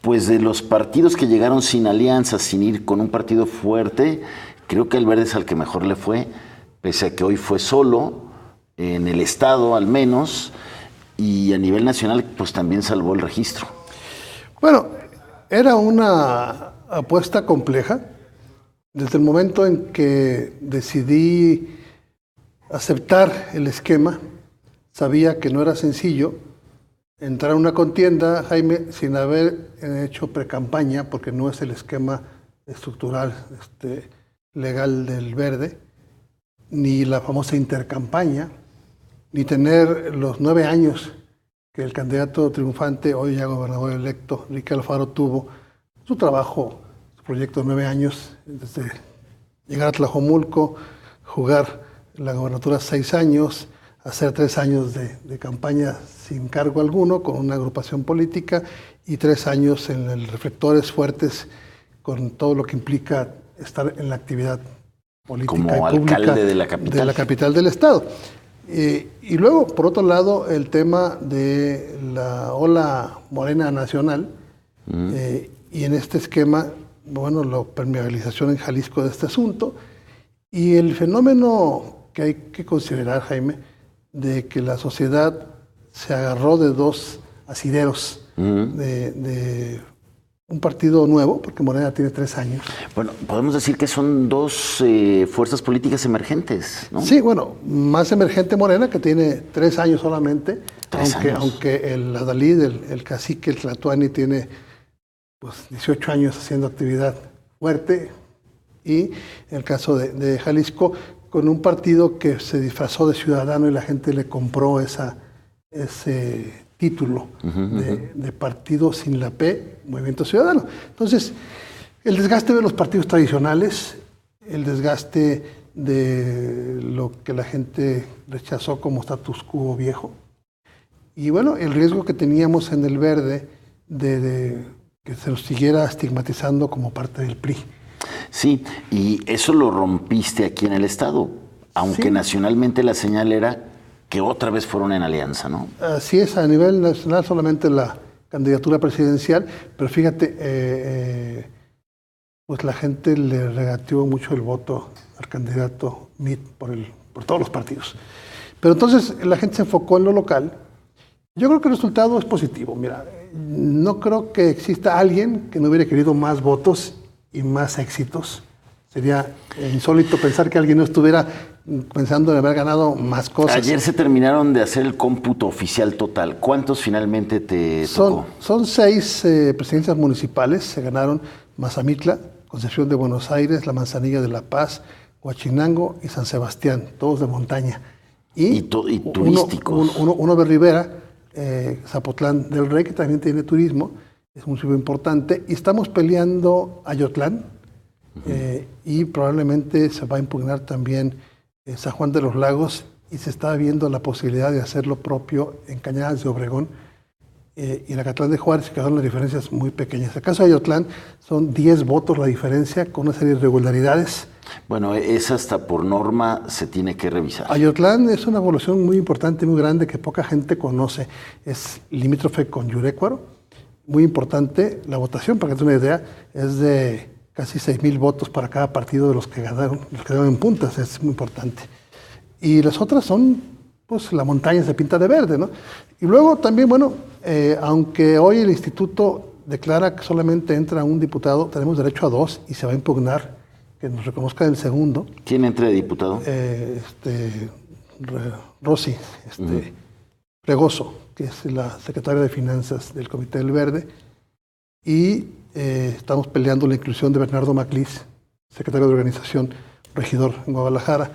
pues de los partidos que llegaron sin alianza, sin ir con un partido fuerte, creo que el Verde es al que mejor le fue, pese a que hoy fue solo, en el estado al menos, y a nivel nacional pues también salvó el registro. Bueno, era una apuesta compleja. Desde el momento en que decidí aceptar el esquema, sabía que no era sencillo entrar a una contienda, Jaime, sin haber hecho precampaña, porque no es el esquema estructural legal del Verde, ni la famosa intercampaña, ni tener los 9 años que el candidato triunfante, hoy ya gobernador electo, Enrique Alfaro, tuvo su trabajo, su proyecto de 9 años, desde llegar a Tlajomulco, jugar la gobernatura 6 años, hacer 3 años de campaña sin cargo alguno, con una agrupación política, y 3 años en el Reflectores Fuertes, con todo lo que implica estar en la actividad política como y pública alcalde de la capital del estado. Y luego, por otro lado, el tema de la ola morena nacional, y en este esquema, bueno, la permeabilización en Jalisco de este asunto, y el fenómeno que hay que considerar, Jaime, de que la sociedad se agarró de 2 asideros de un partido nuevo, porque Morena tiene 3 años. Bueno, podemos decir que son 2 fuerzas políticas emergentes, ¿no? Sí, bueno, más emergente Morena, que tiene 3 años solamente, 3 años. Aunque el adalid, el cacique, el tlatoani, tiene pues 18 años haciendo actividad fuerte, y en el caso de Jalisco, con un partido que se disfrazó de ciudadano y la gente le compró ese título de partido sin la P, Movimiento Ciudadano. Entonces, el desgaste de los partidos tradicionales, el desgaste de lo que la gente rechazó como status quo viejo, y bueno, el riesgo que teníamos en el Verde de que se nos siguiera estigmatizando como parte del PRI. Sí, y eso lo rompiste aquí en el estado, aunque sí, nacionalmente la señal era que otra vez fueron en alianza, ¿no? Así es, a nivel nacional solamente la candidatura presidencial, pero fíjate, pues la gente le regateó mucho el voto al candidato Mitt por todos los partidos. Pero entonces la gente se enfocó en lo local. Yo creo que el resultado es positivo. Mira, no creo que exista alguien que no hubiera querido más votos y más éxitos. Sería insólito pensar que alguien no estuviera pensando en haber ganado más cosas. Ayer se terminaron de hacer el cómputo oficial total. ¿Cuántos finalmente te tocó? Son 6 presidencias municipales. Se ganaron Mazamitla, Concepción de Buenos Aires, La Manzanilla de La Paz, Huachinango y San Sebastián, todos de montaña. Y turísticos. Uno de Rivera, Zapotlán del Rey, que también tiene turismo, es un municipio importante. Y estamos peleando Ayotlán, y probablemente se va a impugnar también San Juan de los Lagos, y se está viendo la posibilidad de hacer lo propio en Cañadas de Obregón y en Acatlán de Juárez, que son las diferencias muy pequeñas. En el caso de Ayotlán son 10 votos la diferencia, con una serie de irregularidades. Bueno, esa hasta por norma se tiene que revisar. Ayotlán es una población muy importante, muy grande, que poca gente conoce. Es limítrofe con Yurécuaro. Muy importante la votación, para que te des una idea, es de casi 6,000 votos para cada partido de los que quedaron en puntas. Es muy importante. Y las otras son, pues, la montaña se pinta de verde, ¿no? Y luego también, bueno, aunque hoy el instituto declara que solamente entra un diputado, tenemos derecho a 2 y se va a impugnar que nos reconozca el segundo. ¿Quién entra de diputado? Rosy Fregoso, que es la secretaria de Finanzas del Comité del Verde, y estamos peleando la inclusión de Bernardo Maclis, secretario de Organización, regidor en Guadalajara,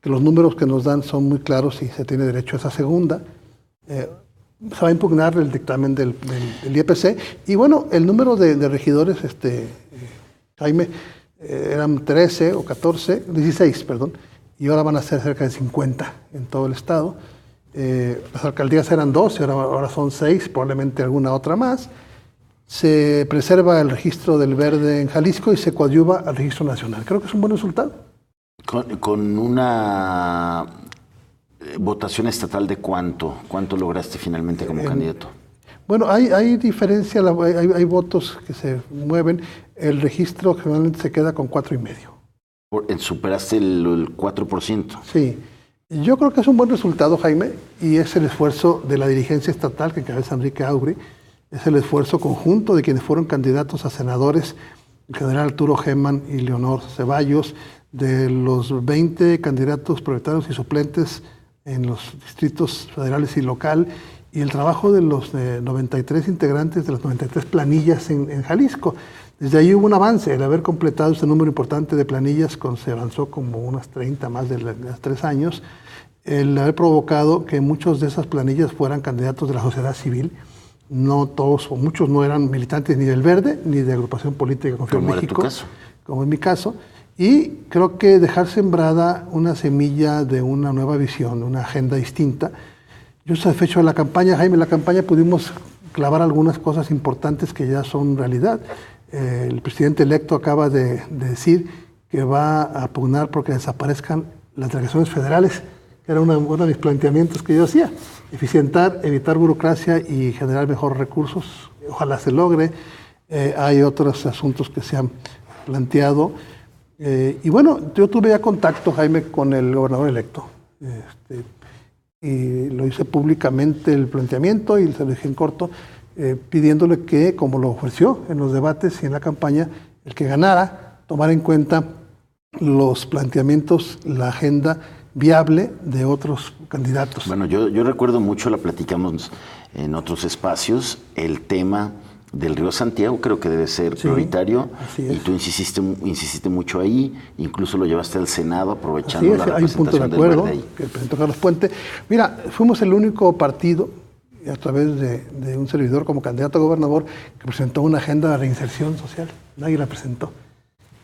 que los números que nos dan son muy claros y se tiene derecho a esa segunda. Se va a impugnar el dictamen del IEPC, y bueno, el número de regidores, Jaime, eran 13 o 14, 16, perdón, y ahora van a ser cerca de 50 en todo el estado. Las alcaldías eran 12, ahora son 6, probablemente alguna otra más. Se preserva el registro del Verde en Jalisco y se coadyuva al registro nacional. Creo que es un buen resultado. Con una votación estatal de ¿cuánto lograste finalmente como candidato? Bueno, hay diferencia, hay votos que se mueven. El registro generalmente se queda con 4,5. Superaste el 4%. Sí. Yo creo que es un buen resultado, Jaime, y es el esfuerzo de la dirigencia estatal que encabeza Enrique Augri, es el esfuerzo conjunto de quienes fueron candidatos a senadores, el general Arturo Gemman y Leonor Ceballos, de los 20 candidatos propietarios y suplentes en los distritos federales y local, y el trabajo de los 93 integrantes de las 93 planillas en Jalisco. Desde ahí hubo un avance, el haber completado este número importante de planillas, se avanzó como unas 30 más de los 3 años, el haber provocado que muchos de esas planillas fueran candidatos de la sociedad civil. No todos o muchos no eran militantes ni del Verde ni de agrupación política Confío en México, como en mi caso. Y creo que dejar sembrada una semilla de una nueva visión, una agenda distinta. Yo satisfecho de la campaña, Jaime, en la campaña pudimos clavar algunas cosas importantes que ya son realidad. El presidente electo acaba de decir que va a pugnar porque desaparezcan las delegaciones federales, que era uno de mis planteamientos que yo hacía. Eficientar, evitar burocracia y generar mejores recursos. Ojalá se logre. Hay otros asuntos que se han planteado. Y bueno, yo tuve ya contacto, Jaime, con el gobernador electo. Y lo hice públicamente el planteamiento y se lo dije en corto, pidiéndole que, como lo ofreció en los debates y en la campaña, el que ganara tomara en cuenta los planteamientos, la agenda viable de otros candidatos. Bueno, yo recuerdo mucho, la platicamos en otros espacios, el tema del Río Santiago, creo que debe ser prioritario, y tú insististe mucho ahí, incluso lo llevaste al Senado aprovechando la representación hay un punto de acuerdo, que el presidente Carlos Puente. Mira, fuimos el único partido, a través de un servidor como candidato a gobernador, que presentó una agenda de reinserción social. Nadie la presentó.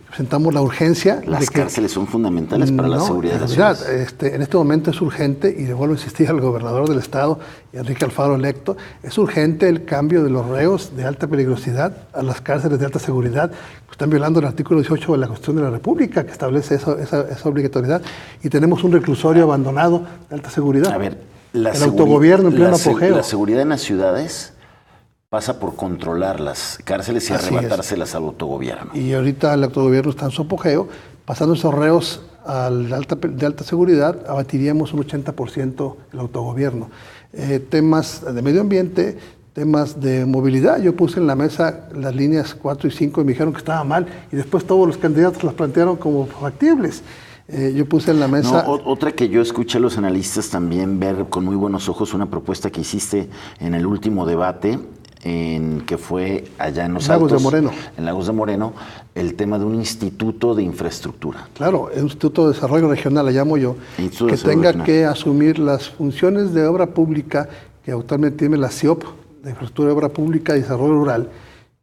Presentamos la urgencia. Las cárceles son fundamentales para la seguridad de la ciudad. En este momento es urgente, y le vuelvo a insistir al gobernador del estado, Enrique Alfaro electo, es urgente el cambio de los reos de alta peligrosidad a las cárceles de alta seguridad, que están violando el artículo 18 de la Constitución de la República, que establece esa obligatoriedad, y tenemos un reclusorio abandonado de alta seguridad. A ver, el autogobierno en pleno apogeo. La seguridad en las ciudades pasa por controlar las cárceles y arrebatárselas al autogobierno. Y ahorita el autogobierno está en su apogeo. Pasando esos reos de alta seguridad, abatiríamos un 80% el autogobierno. Temas de medio ambiente, temas de movilidad. Yo puse en la mesa las líneas 4 y 5 y me dijeron que estaba mal, y después todos los candidatos las plantearon como factibles. Yo puse en la mesa... Otra que yo escuché a los analistas también ver con muy buenos ojos, una propuesta que hiciste en el último debate, que fue allá en los Lagos de Moreno. En Lagos de Moreno, el tema de un instituto de infraestructura. Claro, el Instituto de Desarrollo Regional, le llamo yo, que tenga que asumir las funciones de obra pública que actualmente tiene la CIOP, de Infraestructura de Obra Pública y Desarrollo Rural,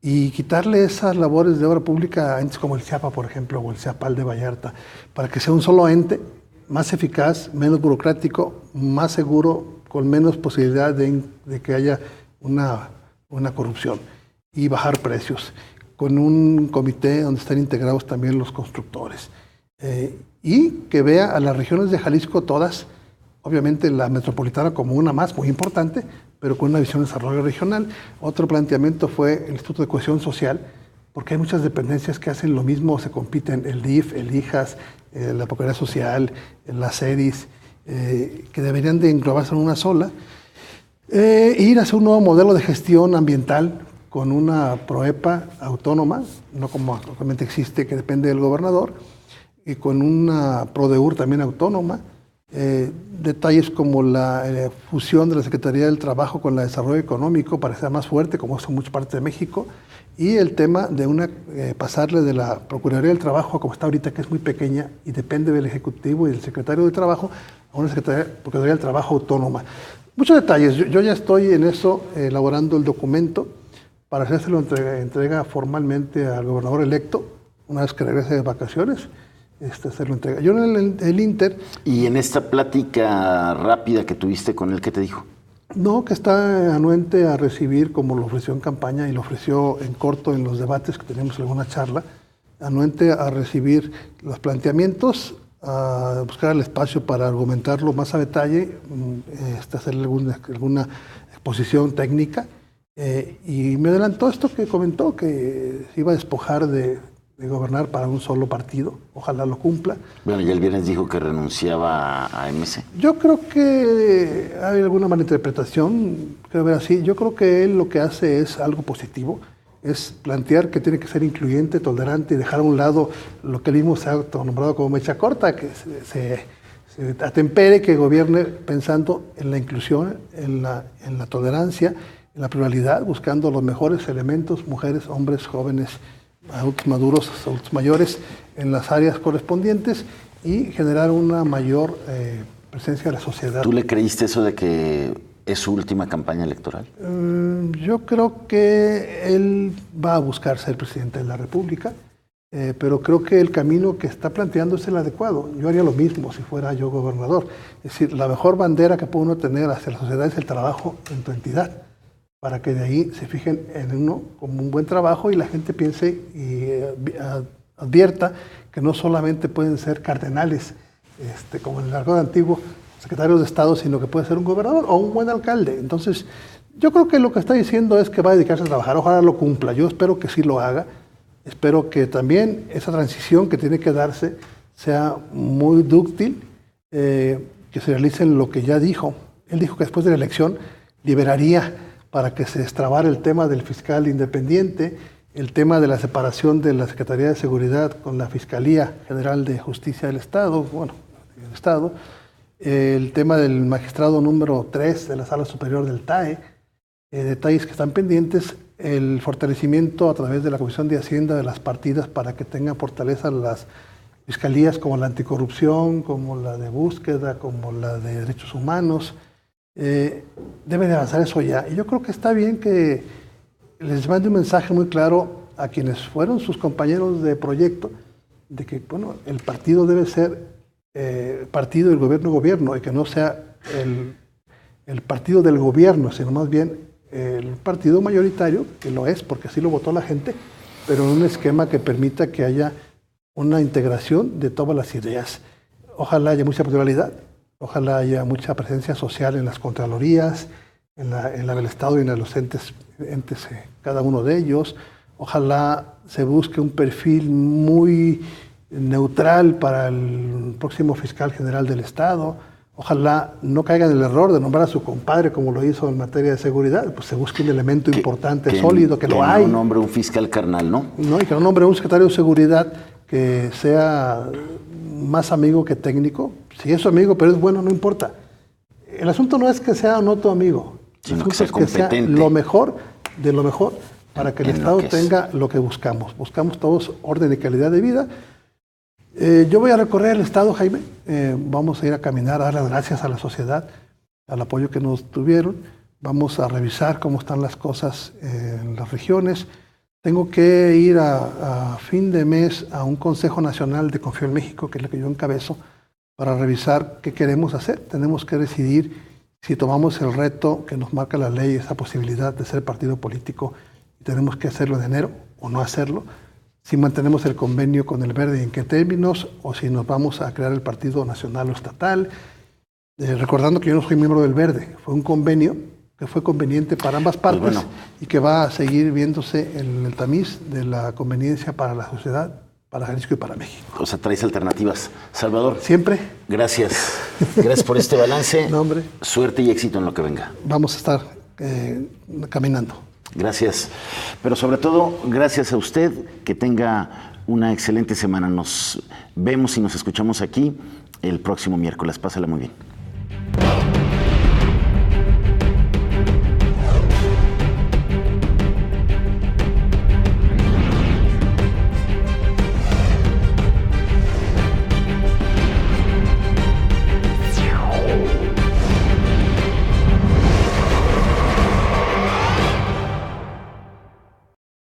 y quitarle esas labores de obra pública a entes como el CIAPA, por ejemplo, o el CIAPAL de Vallarta, para que sea un solo ente, más eficaz, menos burocrático, más seguro, con menos posibilidad de que haya una corrupción, y bajar precios, con un comité donde están integrados también los constructores, y que vea a las regiones de Jalisco todas, obviamente la metropolitana como una más, muy importante, pero con una visión de desarrollo regional. Otro planteamiento fue el Instituto de Cohesión Social, porque hay muchas dependencias que hacen lo mismo, se compiten, el DIF, el IJAS, la Procuraduría Social, la CEDIS, que deberían de englobarse en una sola. Ir a hacer un nuevo modelo de gestión ambiental con una PROEPA autónoma, no como actualmente existe, que depende del gobernador, y con una PRODEUR también autónoma. Detalles como la fusión de la Secretaría del Trabajo con la de Desarrollo Económico para que sea más fuerte, como son muchas partes de México, y el tema de pasarle de la Procuraduría del Trabajo, como está ahorita, que es muy pequeña y depende del Ejecutivo y del Secretario del Trabajo, a una Procuraduría del Trabajo autónoma. Muchos detalles. Yo ya estoy en eso, elaborando el documento para hacérselo entrega formalmente al gobernador electo, una vez que regrese de vacaciones, se lo entrega. Yo en el Inter... ¿Y en esta plática rápida que tuviste con él, qué te dijo? No, que está anuente a recibir, como lo ofreció en campaña y lo ofreció en corto en los debates que tenemos alguna charla, anuente a recibir los planteamientos, a buscar el espacio para argumentarlo más a detalle, hacer alguna exposición técnica, y me adelantó esto que comentó, que se iba a despojar de gobernar para un solo partido. Ojalá lo cumpla. Bueno, ya el viernes dijo que renunciaba a MC. Yo creo que hay alguna malinterpretación, creo ver así. Yo creo que él lo que hace es algo positivo, es plantear que tiene que ser incluyente, tolerante y dejar a un lado lo que él mismo se ha autonombrado como mecha corta, que se atempere, que gobierne pensando en la inclusión, en la tolerancia, en la pluralidad, buscando los mejores elementos, mujeres, hombres, jóvenes, adultos maduros, adultos mayores, en las áreas correspondientes y generar una mayor presencia de la sociedad. ¿Tú le creíste eso de que es su última campaña electoral? Yo creo que él va a buscar ser presidente de la República, pero creo que el camino que está planteando es el adecuado. Yo haría lo mismo si fuera yo gobernador. Es decir, la mejor bandera que puede uno tener hacia la sociedad es el trabajo en tu entidad, para que de ahí se fijen en uno como un buen trabajo y la gente piense y advierta que no solamente pueden ser cardenales, como en el argot antiguo, secretarios de Estado, sino que puede ser un gobernador o un buen alcalde. Entonces, yo creo que lo que está diciendo es que va a dedicarse a trabajar. Ojalá lo cumpla. Yo espero que sí lo haga. Espero que también esa transición que tiene que darse sea muy dúctil, que se realice en lo que ya dijo. Él dijo que después de la elección liberaría para que se destrabara el tema del fiscal independiente, el tema de la separación de la Secretaría de Seguridad con la Fiscalía General de Justicia del Estado, del Estado, el tema del magistrado número 3 de la Sala Superior del TAE, detalles que están pendientes, el fortalecimiento a través de la Comisión de Hacienda de las partidas para que tengan fortaleza las fiscalías como la anticorrupción, como la de búsqueda, como la de derechos humanos. Debe de avanzar eso ya. Y yo creo que está bien que les mande un mensaje muy claro a quienes fueron sus compañeros de proyecto, de que el partido debe ser partido del gobierno, y que no sea el partido del gobierno, sino más bien el partido mayoritario, que lo es porque así lo votó la gente, pero en un esquema que permita que haya una integración de todas las ideas. Ojalá haya mucha pluralidad, ojalá haya mucha presencia social en las contralorías, en la del Estado y en los entes cada uno de ellos. Ojalá se busque un perfil muy neutral para el próximo fiscal general del Estado. Ojalá no caiga en el error de nombrar a su compadre como lo hizo en materia de seguridad. Pues se busque un elemento importante, sólido, que lo hay. Que no nombre un fiscal carnal, ¿no? No, y que no nombre un secretario de seguridad que sea más amigo que técnico. Si es su amigo, pero es bueno, no importa. El asunto no es que sea o no tu amigo. Sino el asunto es que sea lo mejor de lo mejor para que el Estado tenga lo que buscamos. Buscamos todos orden y calidad de vida. Yo voy a recorrer el Estado, Jaime. Vamos a ir a caminar, a dar las gracias a la sociedad, al apoyo que nos tuvieron. Vamos a revisar cómo están las cosas en las regiones. Tengo que ir a fin de mes a un Consejo Nacional de Confío en México, que es el que yo encabezo, para revisar qué queremos hacer. Tenemos que decidir si tomamos el reto que nos marca la ley, esa posibilidad de ser partido político, y tenemos que hacerlo en enero o no hacerlo. Si mantenemos el convenio con el Verde y en qué términos, o si nos vamos a crear el partido nacional o estatal. Recordando que yo no soy miembro del Verde, fue un convenio que fue conveniente para ambas partes y que va a seguir viéndose en el tamiz de la conveniencia para la sociedad, para Jalisco y para México. O sea, traes alternativas. Salvador. Siempre. Gracias. Gracias por este balance. No, hombre. Suerte y éxito en lo que venga. Vamos a estar caminando. Gracias. Pero sobre todo, gracias a usted. Que tenga una excelente semana. Nos vemos y nos escuchamos aquí el próximo miércoles. Pásala muy bien.